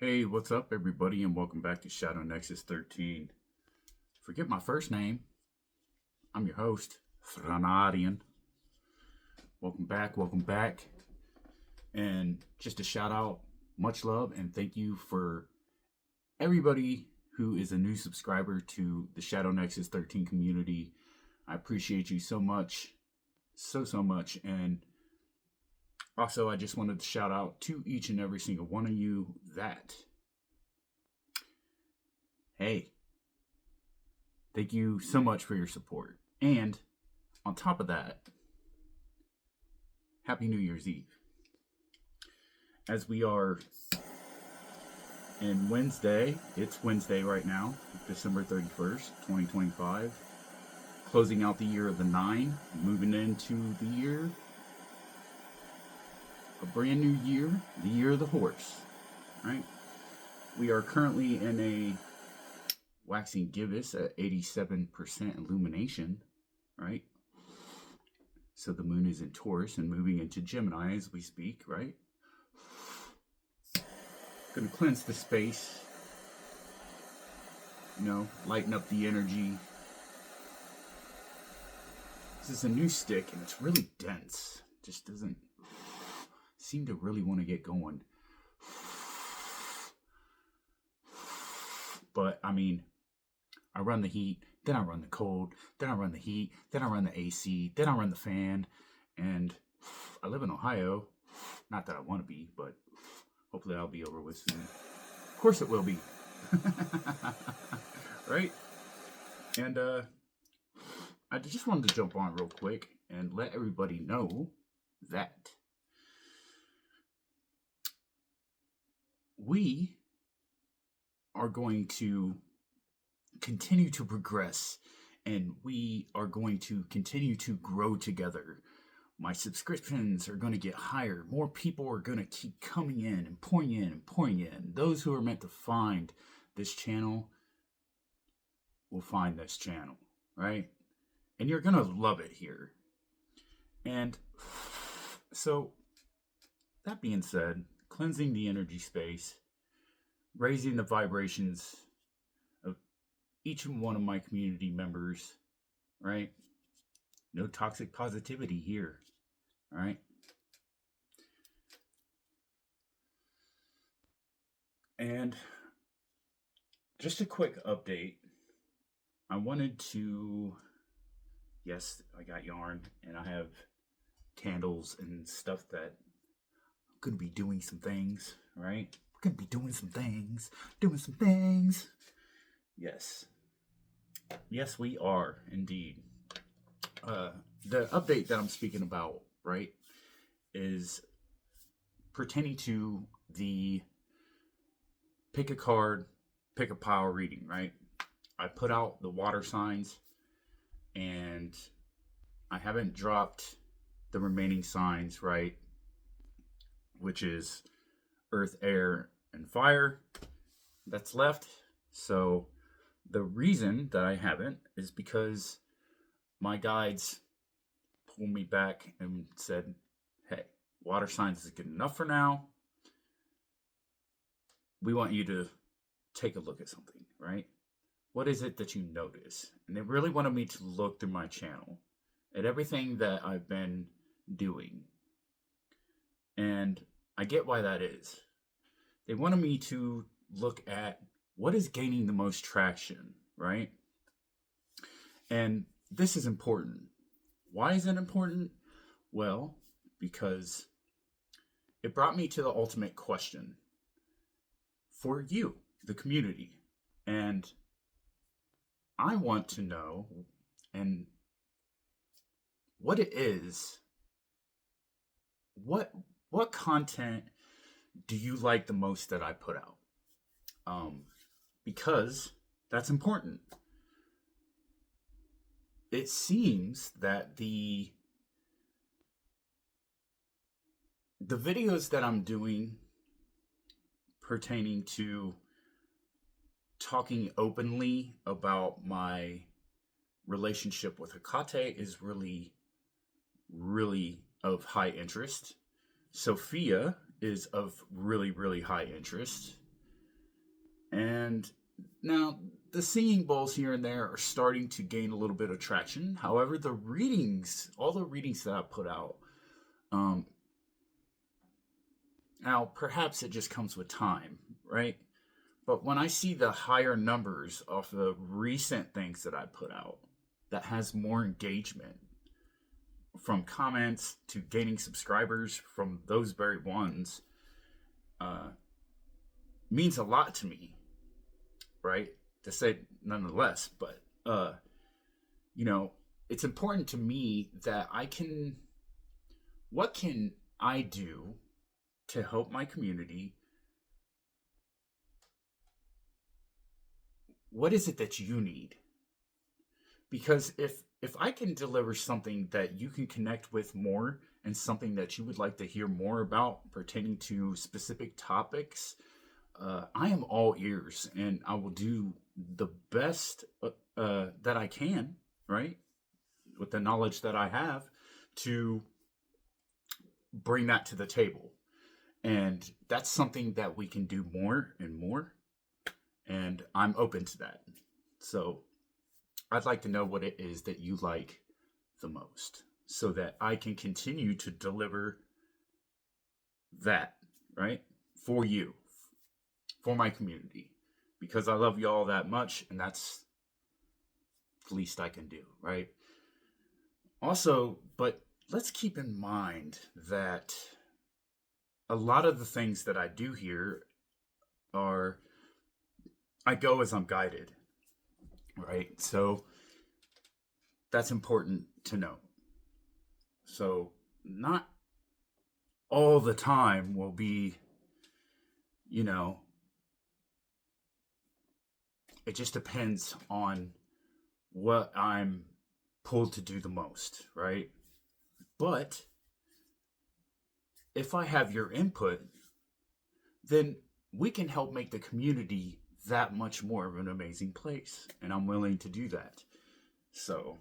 Hey, what's up, everybody, and welcome back to Shadow Nexus 13. Forget my first name. I'm your host, Franadian. Welcome back. And just a shout out, much love, and thank you for everybody who is a new subscriber to the Shadow Nexus 13 community. I appreciate you so much. So much. And also, I just wanted to shout out to each and every single one of you that, hey, thank you so much for your support. And on top of that, Happy New Year's Eve. As we are in Wednesday, it's Wednesday right now, December 31st, 2025. Closing out the year of the 9, moving into the year, a brand new year, the year of the horse, right? We are currently in a waxing gibbous at 87% illumination, right? So the moon is in Taurus and moving into Gemini as we speak, right? Gonna cleanse the space, lighten up the energy. This is a new stick and it's really dense. Just doesn't seem to really want to get going. But I mean, I run the heat, then I run the cold, then I run the heat, then I run the AC, then I run the fan, and I live in Ohio. Not that I want to be, but hopefully I'll be over with soon. Of course it will be. Right? And I just wanted to jump on real quick and let everybody know that we are going to continue to progress and we are going to continue to grow together. My subscriptions are going to get higher. More people are going to keep coming in and pouring in and pouring in. Those who are meant to find this channel will find this channel, right? And you're going to love it here. And so, that being said, cleansing the energy space, raising the vibrations of each and one of my community members, right? No toxic positivity here, right? And just a quick update. I wanted to, yes, I got yarn and I have candles and stuff that could be doing some things, right? Could be doing some things. Yes, we are indeed. The update that I'm speaking about, right, is pertaining to the pick a card, pick a pile reading, right? I put out the water signs and I haven't dropped the remaining signs, right? Which is earth, air, and fire that's left. So the reason that I haven't is because my guides pulled me back and said, hey, water signs is good enough for now. We want you to take a look at something, right? What is it that you notice? And they really wanted me to look through my channel at everything that I've been doing. And I get why that is. They wanted me to look at what is gaining the most traction, right? And this is important. Why is it important? Well, because it brought me to the ultimate question for you, the community. And I want to know and what it is, what content do you like the most that I put out? Because that's important. It seems that the videos that I'm doing pertaining to talking openly about my relationship with Hecate is really, really of high interest. Sophia is of really, really high interest. And now the singing bowls here and there are starting to gain a little bit of traction. However, the readings, all the readings that I put out, um, now perhaps it just comes with time, right? But when I see the higher numbers of the recent things that I put out that has more engagement, from comments to gaining subscribers from those very ones, uh, means a lot to me, right? To say nonetheless, but you know, it's important to me that what can I do to help my community? What is it that you need? Because if I can deliver something that you can connect with more and something that you would like to hear more about pertaining to specific topics, I am all ears, and I will do the best that I can, right, with the knowledge that I have, to bring that to the table. And that's something that we can do more and more, and I'm open to that. So I'd like to know what it is that you like the most so that I can continue to deliver that, right, for you, for my community, because I love you all that much, and that's the least I can do, right? Also, but let's keep in mind that a lot of the things that I do here are, I go as I'm guided, right? So that's important to know. So not all the time will be, you know, it just depends on what I'm pulled to do the most, right? But if I have your input, then we can help make the community that much more of an amazing place. And I'm willing to do that. So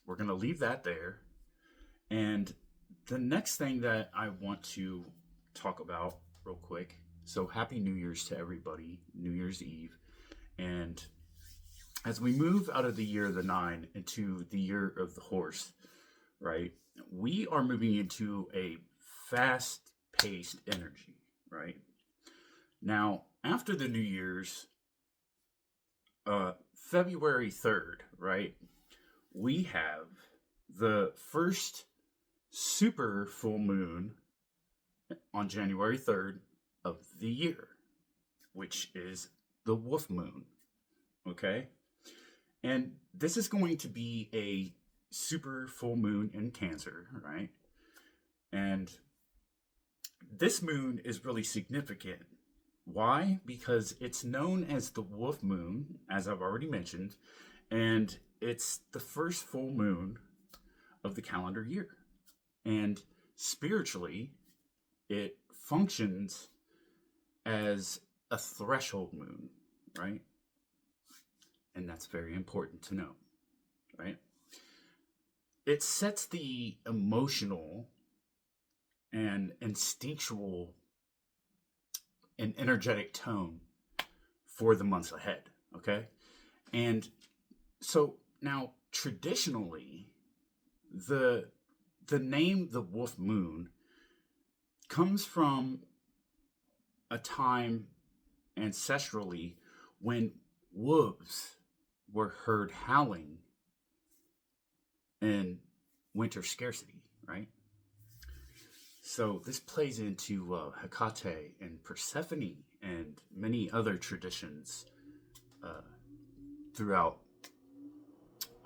we're going to leave that there. And the next thing that I want to talk about real quick. So happy New Year's to everybody, New Year's Eve. And as we move out of the year of the 9 into the year of the horse, right, we are moving into a fast-paced energy, right? Now, after the New Year's, February 3rd, right, we have the first super full moon on January 3rd of the year, which is the wolf moon, okay? And this is going to be a super full moon in Cancer, right? And this moon is really significant. Why? Because it's known as the wolf moon, as I've already mentioned, and it's the first full moon of the calendar year. And spiritually, it functions as a threshold moon, right? And that's very important to know, right? It sets the emotional and instinctual and energetic tone for the months ahead, okay? And so now, traditionally, the name the wolf moon comes from a time ancestrally when wolves were heard howling in winter scarcity, right? So this plays into Hecate and Persephone and many other traditions throughout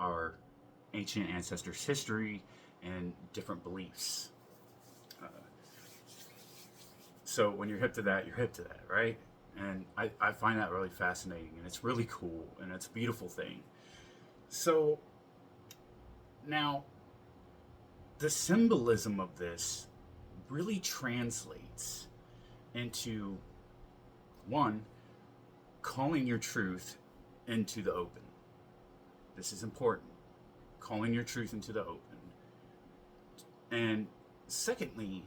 our ancient ancestors' history and different beliefs. So when you're hip to that, you're hip to that, right? And I find that really fascinating, and it's really cool, and it's a beautiful thing. So now, the symbolism of this really translates into, one, calling your truth into the open. This is important. Calling your truth into the open. And secondly,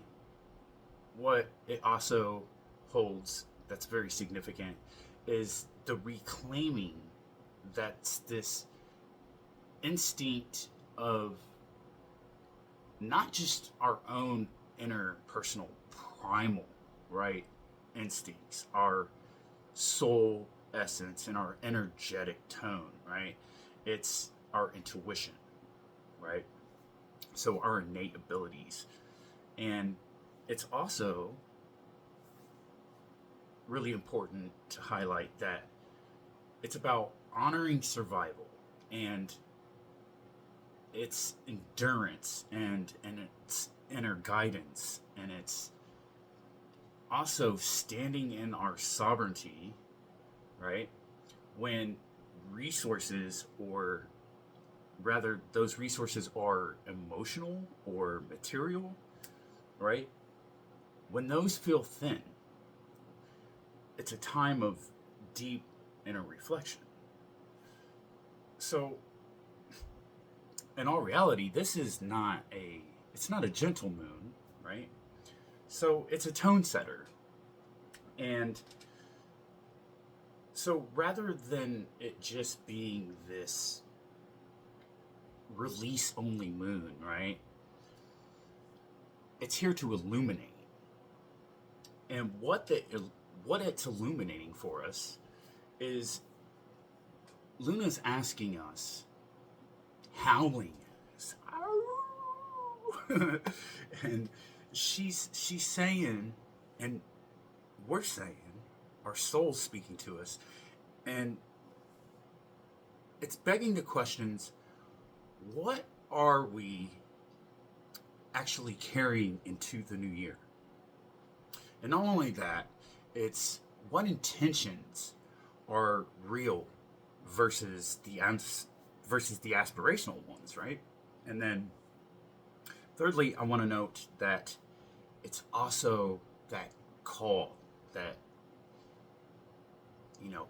what it also holds that's very significant is the reclaiming. That's this instinct of not just our own inner personal primal, right, instincts, our soul essence and our energetic tone, right? It's our intuition, right? So our innate abilities. And it's also really important to highlight that it's about honoring survival and its endurance and its inner guidance, and it's also standing in our sovereignty, right? When resources, or rather those resources, are emotional or material, right? When those feel thin, it's a time of deep inner reflection. So in all reality, this is not it's not a gentle moon, right? So it's a tone setter. And so rather than it just being this release only moon, right? It's here to illuminate. And what it's illuminating for us is Luna's asking us, howling us, and she's saying, and we're saying, our soul's speaking to us, and it's begging the questions: what are we actually carrying into the new year? And not only that, it's what intentions are real versus the aspirational ones, right? And then thirdly, I want to note that it's also that call that,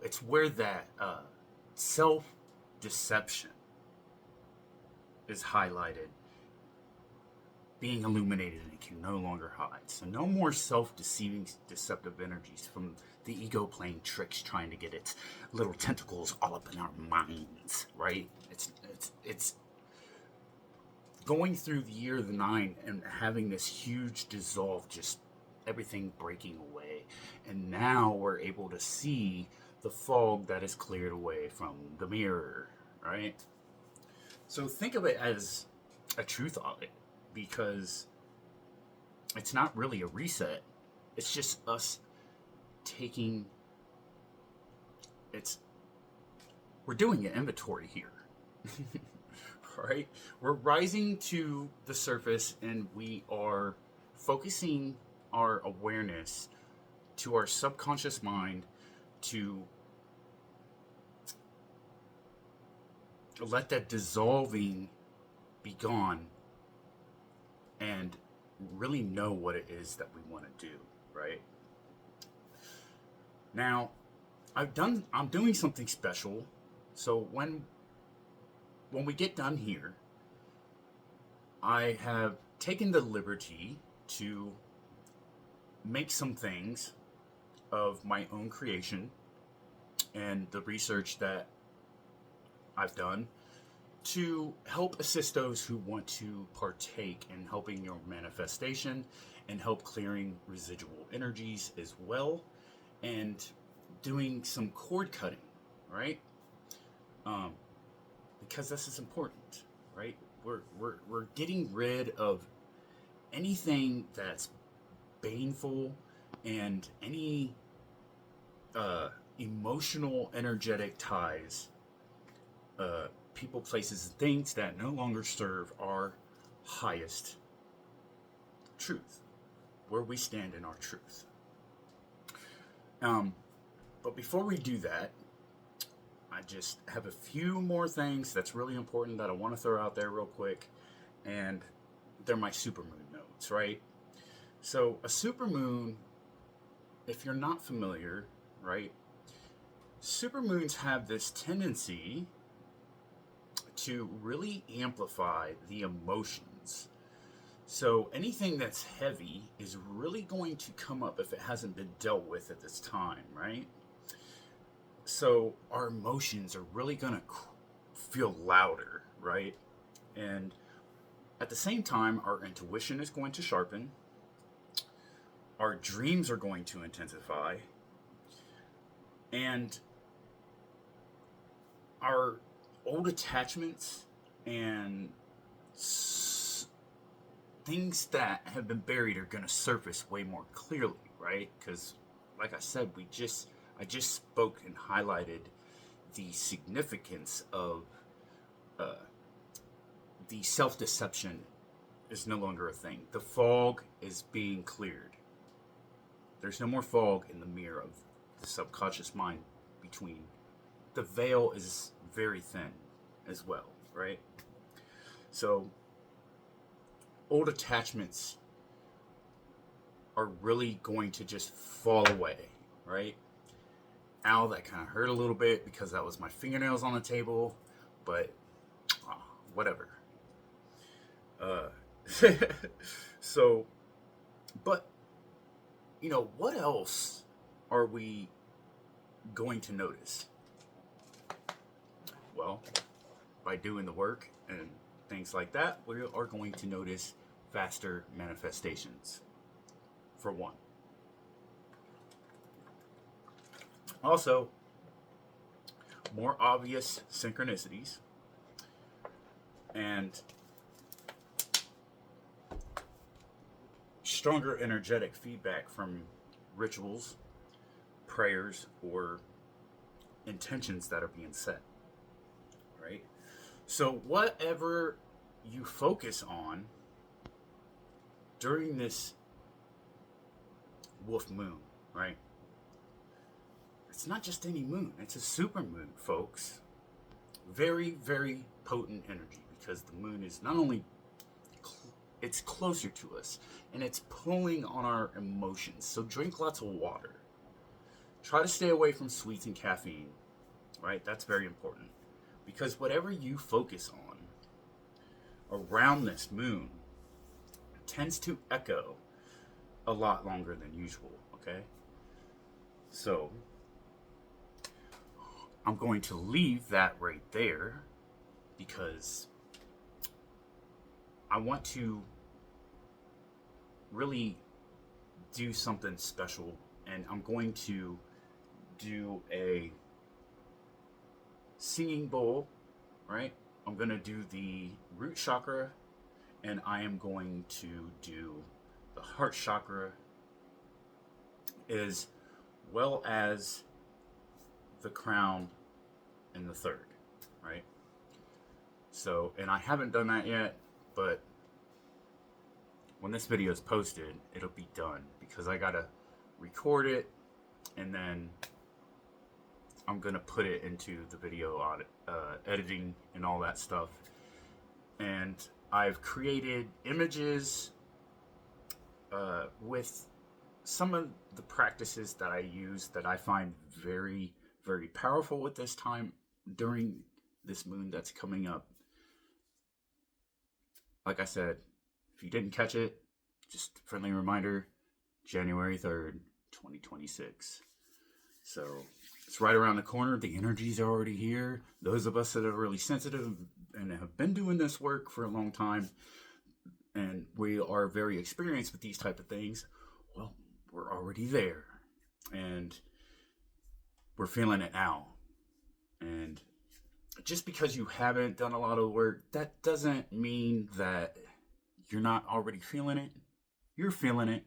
it's where that self-deception is highlighted, being illuminated, and it can no longer hide. So no more self-deceiving, deceptive energies from the ego playing tricks, trying to get its little tentacles all up in our minds, right? It's going through the year of the 9 and having this huge dissolve, just everything breaking away. And now we're able to see the fog that is cleared away from the mirror, right? So think of it as a truth audit, because it's not really a reset. It's just us taking we're doing an inventory here. Right? We're rising to the surface, and we are focusing our awareness to our subconscious mind to let that dissolving be gone and really know what it is that we want to do, right? Now, I'm doing something special. So when we get done here, I have taken the liberty to make some things of my own creation and the research that I've done to help assist those who want to partake in helping your manifestation and help clearing residual energies as well, and doing some cord cutting, right? Because this is important, right? We're getting rid of anything that's baneful and any emotional, energetic ties, people, places, and things that no longer serve our highest truth, where we stand in our truth. But before we do that, I just have a few more things that's really important that I want to throw out there real quick, and they're my supermoon notes, right? So a supermoon, if you're not familiar, right, supermoons have this tendency to really amplify the emotions. So anything that's heavy is really going to come up if it hasn't been dealt with at this time, right? So our emotions are really going to feel louder, right? And at the same time, our intuition is going to sharpen, our dreams are going to intensify, and our old attachments and things that have been buried are going to surface way more clearly, right? Because, like I said, I just spoke and highlighted the significance of uh, the self-deception is no longer a thing. The fog is being cleared. There's no more fog in the mirror of the subconscious mind between. The veil is very thin as well, right? So old attachments are really going to just fall away, right? Ow, that kind of hurt a little bit because that was my fingernails on the table, but whatever. Uh, so, but, what else are we going to notice? Well, by doing the work and things like that, we are going to notice faster manifestations, for one. Also, more obvious synchronicities and stronger energetic feedback from rituals, prayers, or intentions that are being set, right? So whatever you focus on during this wolf moon, right? It's not just any moon, it's a super moon, folks. Very, very potent energy, because the moon is not only it's closer to us, and it's pulling on our emotions. So drink lots of water. Try to stay away from sweets and caffeine, right? That's very important, because whatever you focus on around this moon tends to echo a lot longer than usual, okay? So I'm going to leave that right there, because I want to really do something special, and I'm going to do a singing bowl, right? I'm going to do the root chakra, and I am going to do the heart chakra, as well as the crown and the third, right? So, and I haven't done that yet, but when this video is posted, it'll be done, because I gotta record it, and then I'm gonna put it into the video editing and all that stuff. And I've created images with some of the practices that I use that I find very, very powerful at this time during this moon that's coming up. Like I said, if you didn't catch it, just a friendly reminder, January 3rd, 2026. So it's right around the corner. The energies are already here. Those of us that are really sensitive and have been doing this work for a long time, and we are very experienced with these type of things, well, we're already there, and we're feeling it now. And just because you haven't done a lot of work, that doesn't mean that you're not already feeling it. You're feeling it.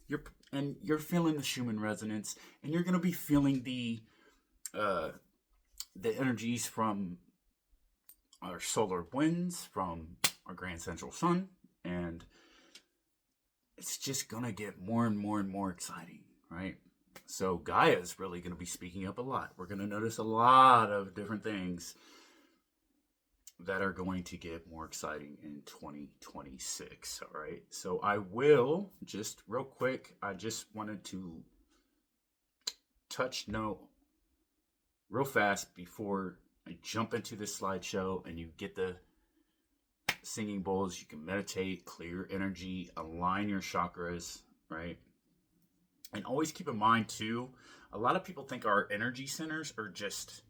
You're feeling the Schumann resonance, and you're going to be feeling the energies from our solar winds, from our grand central sun, and it's just going to get more and more and more exciting, right? So Gaia is really going to be speaking up a lot. We're going to notice a lot of different things that are going to get more exciting in 2026, all right? So I will, just real quick, I just wanted to note real fast before I jump into this slideshow and you get the singing bowls. You can meditate, clear energy, align your chakras, right? And always keep in mind, too, a lot of people think our energy centers are just,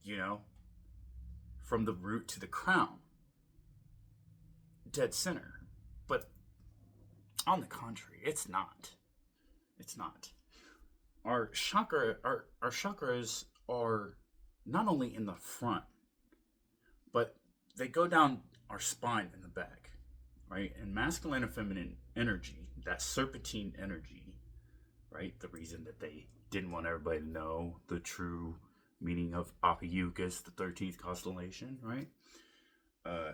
you know, from the root to the crown, dead center. But on the contrary, it's not. It's not. Our chakras are not only in the front, but they go down our spine in the back, right? And masculine and feminine energy, that serpentine energy, right? The reason that they didn't want everybody to know the true meaning of Ophiuchus, the 13th constellation, right?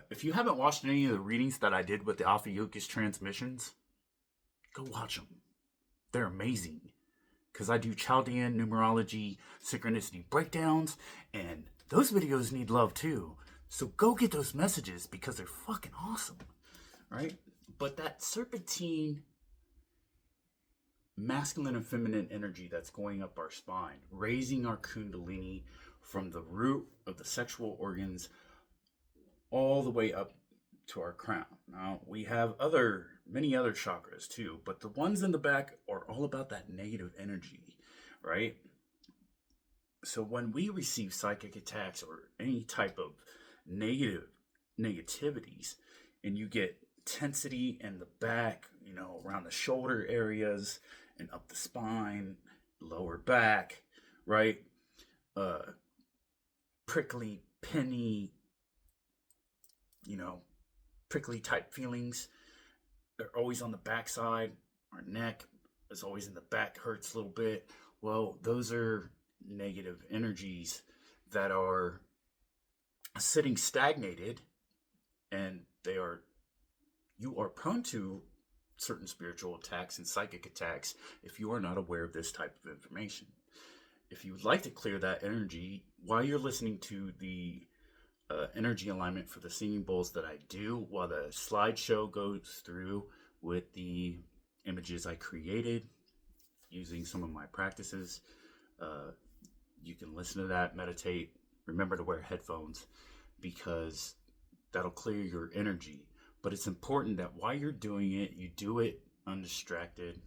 If you haven't watched any of the readings that I did with the Ophiuchus transmissions, go watch them. They're amazing. Because I do Chaldean numerology synchronicity breakdowns, and those videos need love too. So go get those messages because they're fucking awesome, right? But that serpentine masculine and feminine energy that's going up our spine, raising our kundalini from the root of the sexual organs all the way up to our crown. Now, we have many other chakras too, but the ones in the back are all about that negative energy, right? So when we receive psychic attacks or any type of negativities, and you get tensity in the back, around the shoulder areas and up the spine, lower back, right? Prickly, penny, prickly type feelings. They're always on the backside. Our neck is always in the back, hurts a little bit. Well, those are negative energies that are sitting stagnated, and you are prone to certain spiritual attacks and psychic attacks if you are not aware of this type of information. If you would like to clear that energy while you're listening to the energy alignment for the singing bowls that I do, while the slideshow goes through with the images I created using some of my practices, you can listen to that, meditate. Remember to wear headphones because that'll clear your energy. But it's important that while you're doing it, you do it undistracted,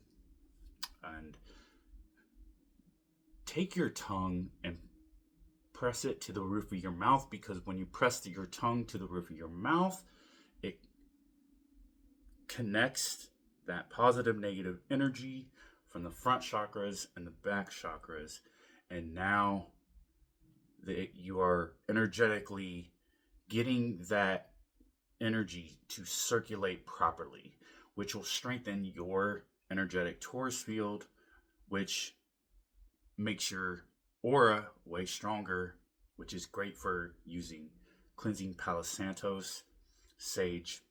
and take your tongue and press it to the roof of your mouth, because when you press your tongue to the roof of your mouth, it connects that positive negative energy from the front chakras and the back chakras, and now you are energetically getting that energy to circulate properly, which will strengthen your energetic torus field, which makes your aura way stronger, which is great for using cleansing Palo Santos, sage,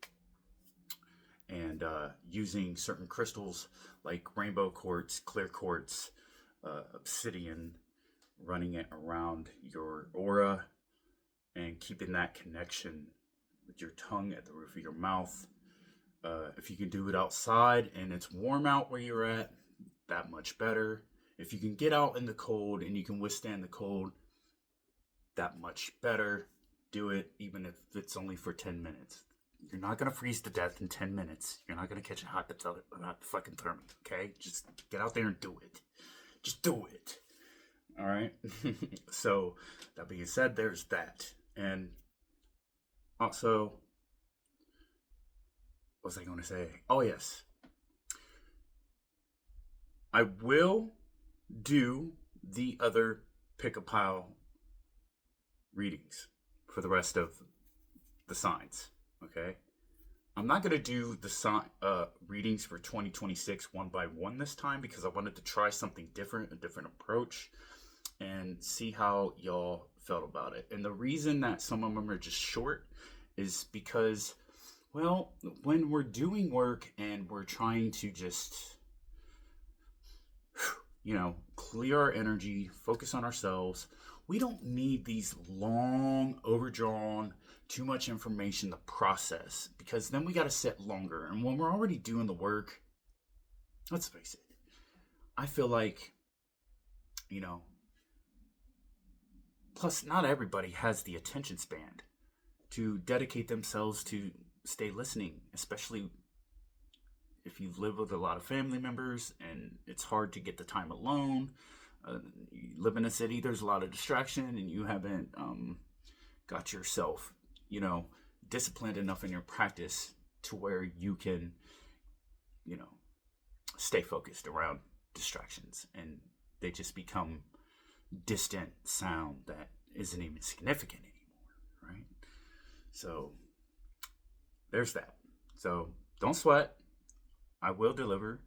and using certain crystals like rainbow quartz, clear quartz, obsidian, running it around your aura and keeping that connection with your tongue at the roof of your mouth. If you can do it outside and it's warm out where you're at, that much better. If you can get out in the cold and you can withstand the cold, that much better. Do it even if it's only for 10 minutes. You're not going to freeze to death in 10 minutes. You're not going to catch a hot fucking thermite, okay? Just get out there and do it. Just do it. All right? So, that being said, there's that. And also, what was I going to say? Oh, yes. I will do the other pick-a-pile readings for the rest of the signs, okay? I'm not going to do the readings for 2026 one by one this time because I wanted to try something different, a different approach, and see how y'all felt about it. And the reason that some of them are just short is because, well, when we're doing work and we're trying to just, clear our energy, focus on ourselves, we don't need these long, overdrawn, too much information to process, because then we got to sit longer. And when we're already doing the work, let's face it, I feel like, plus not everybody has the attention span to dedicate themselves to stay listening, especially if you live with a lot of family members and it's hard to get the time alone, you live in a city, there's a lot of distraction, and you haven't got yourself, disciplined enough in your practice to where you can, stay focused around distractions, and they just become distant sound that isn't even significant anymore, right? So there's that. So don't sweat. I will deliver.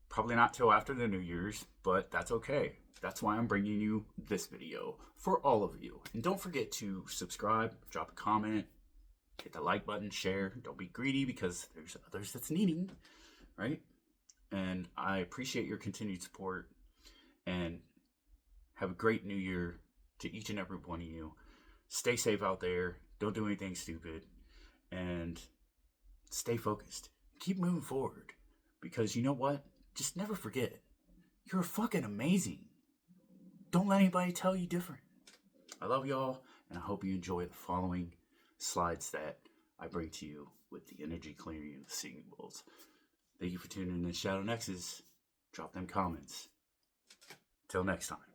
Probably not till after the New Year's, but that's okay. That's why I'm bringing you this video for all of you. And don't forget to subscribe, drop a comment, hit the like button, share. Don't be greedy because there's others that's needing, right? And I appreciate your continued support, and have a great New Year to each and every one of you. Stay safe out there. Don't do anything stupid, and stay focused. Keep moving forward, because you know what? Just never forget, you're fucking amazing. Don't let anybody tell you different. I love y'all, and I hope you enjoy the following slides that I bring to you with the energy clearing and the signals. Thank you for tuning in to Shadow Nexus. Drop them comments. Till next time.